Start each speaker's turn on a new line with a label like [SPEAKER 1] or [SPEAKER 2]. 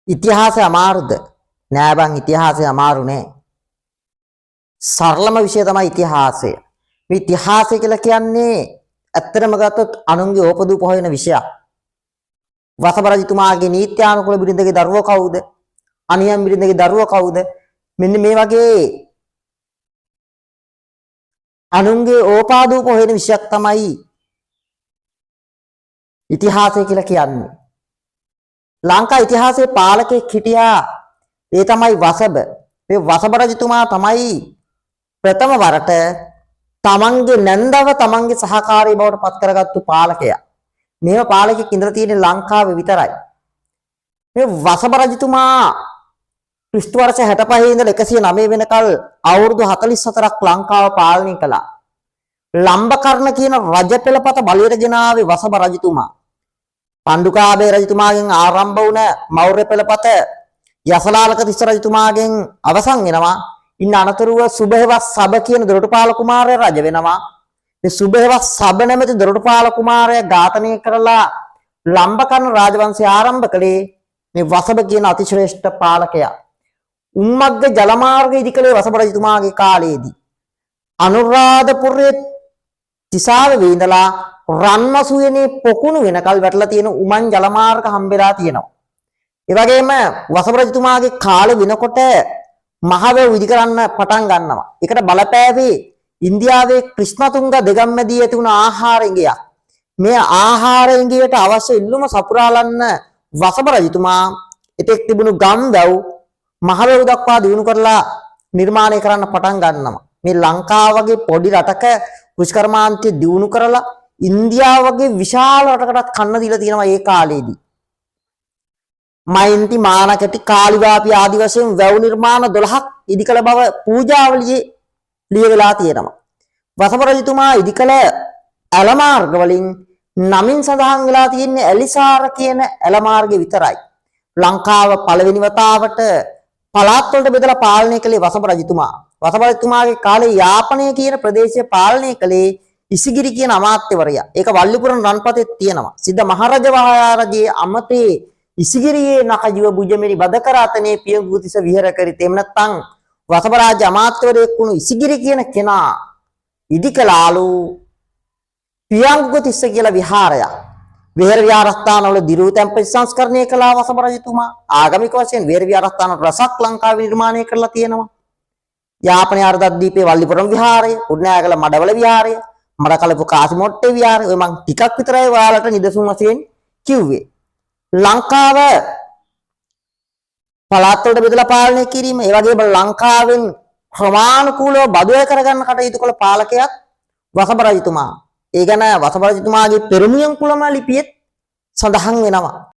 [SPEAKER 1] ඉතිහාසය අමාරුද? නෑ බං ඉතිහාසය අමාරු නෑ. සරලම විෂය තමයි ඉතිහාසය. මේ ඉතිහාසය කියලා කියන්නේ ඇත්තටම ගත්තොත් අනුන්ගේ ඕපදූප හොයන විෂයක්. වසභ රජතුමාගේ නීත්‍යානුකූල බිරිඳගේ දරුවෝ කවුද? අනියම් බිරිඳගේ දරුවෝ කවුද? මෙන්න මේ වගේ අනුන්ගේ ඕපාදූප හොයන විෂයක් තමයි ඉතිහාසය කියලා කියන්නේ. ලංකා ඉතිහාසයේ පාලකෙක් හිටියා. ඒ තමයි වසභ. මේ වසභ රජතුමා තමයි ප්‍රථම වරට තමන්ගේ නැන්දව තමන්ගේ සහකාරී බවට පත් කරගත්තු පාලකයා. මේව පාලකෙක් ඉඳලා තියෙන්නේ ලංකාවේ විතරයි. මේ වසභ රජතුමා ක්‍රිස්තු වර්ෂ 65 ඉඳලා 109 වෙනකල් අවුරුදු 44ක් ලංකාව පාලනය කළා. ලම්බකර්ණ කියන රජ පෙළපත බලයට ගෙනාවේ වසභ රජතුමා. පණ්ඩුකාභය රජතුමාගෙන් ආරම්භ වුණ මෞර්ය පෙළපත යසලාලක තිස්ස රජතුමාගෙන් අවසන් වෙනවා. ඉන්න අනතුරුව සුබහෙවස් සබ කියන දොරටුපාල කුමාරයා රජ වෙනවා. මේ සුබහෙවස් සබ නැමැති දොරටුපාල කුමාරයා ඝාතනය කරලා ලම්බකර්ණ රාජවංශය ආරම්භ කළේ මේ වසභ කියන අතිශ්‍රේෂ්ඨ පාලකයා. උම්මග්ග ජලමාර්ගය ඉදිකලේ වසභ රජතුමාගේ කාලයේදී. අනුරාධපුරයේ තිසාවේ වේඳලා රන්මසුයනේ පොකුණු වෙනකල් වැටලා තියෙන උමන් ජලමාර්ග හම්බෙලා තියෙනවා. ඒ වගේම වසභ රජතුමාගේ කාලේ වෙනකොට මහවැව් ඉදි කරන්න පටන් ගන්නවා. ඒකට බලපෑවේ ඉන්දියාවේ ක්‍රිෂ්ණතුංග දෙගම්මැදී ඇති වුණ ආහාර ඉඟියක්. මේ ආහාර ඉඟියට අවශ්‍ය ඉල්ලුම සපුරාලන්න වසභ රජතුමා එතෙක් තිබුණු ගම් වැව් මහවැව් දක්වා දියුණු කරලා නිර්මාණය කරන්න පටන් ගන්නවා. මේ ලංකාව වගේ පොඩි රටක කෘෂිකර්මාන්තය දියුණු කරලා ඉන්දියාව වගේ විශාල රටකටත් කන්න දීලා තියෙනවා ඒ කාලේදී. මයින්ති මානකටි කාලිවාපි ආදි වශයෙන් වැව් නිර්මාණ 12ක් ඉදිකල බව පූජාවලියේ ලියවිලා තියෙනවා. වසභ රජතුමා ඉදිකල ඇල මාර්ග වලින් නමින් සඳහන් වෙලා තියෙන්නේ ඇලිසාර කියන ඇල මාර්ගය විතරයි. ලංකාව පළවෙනි වතාවට පළාත් වලට බෙදලා පාලනය කළේ වසභ රජතුමා. වසභ රජතුමාගේ කාලේ යාපනය කියන ප්‍රදේශය පාලනය කළේ ඉසිගිරි කියන අමාත්‍යවරයා. ඒක වල්ලිපුරම් රන්පතේ තියෙනවා. සිද්ධ මහරජ වහාරගේ අමතේ ඉසිගිරියේ නකජීව බුජමෙරි බදකරාතනේ පියගුතිස විහෙර කරිත. එම් නැත්නම් වසභ රාජ්‍ය අමාත්‍යවරයෙක් වුණු ඉසිගිරි කියන කෙනා ඉදිකලාලු පියගුතිස්ස කියලා විහාරයක්. විහෙර විහාරස්ථානවල දිරූතැන් ප්‍රතිසංස්කරණය කළා වසභ රජතුමා. ආගමික වශයෙන් විහෙර විහාරස්ථාන රසක් ලංකාවේ නිර්මාණය කරලා තියෙනවා. යාපනයේ අර්ධද්වීපයේ වල්ලිපුරම් විහාරය, උඩනෑගල මඩවල විහාරය, මඩකලපු කාසිමොට්ටේ විහාරය. ඔය මං ටිකක් විතරයි ඔයාලට නිදසුන් වශයෙන් කිව්වේ. ලංකාව පළාත් වලට බෙදලා පාලනය කිරීම, ඒ වගේම ලංකාවෙන් ක්‍රමානුකූලව බදු අය කරගන්න කටයුතු කළ පාලකයෙක් වසභ රජතුමා. ඒ ගැන වසභ රජතුමාගේ පෙරමුයන් කුලම ලිපියෙත් සඳහන් වෙනවා.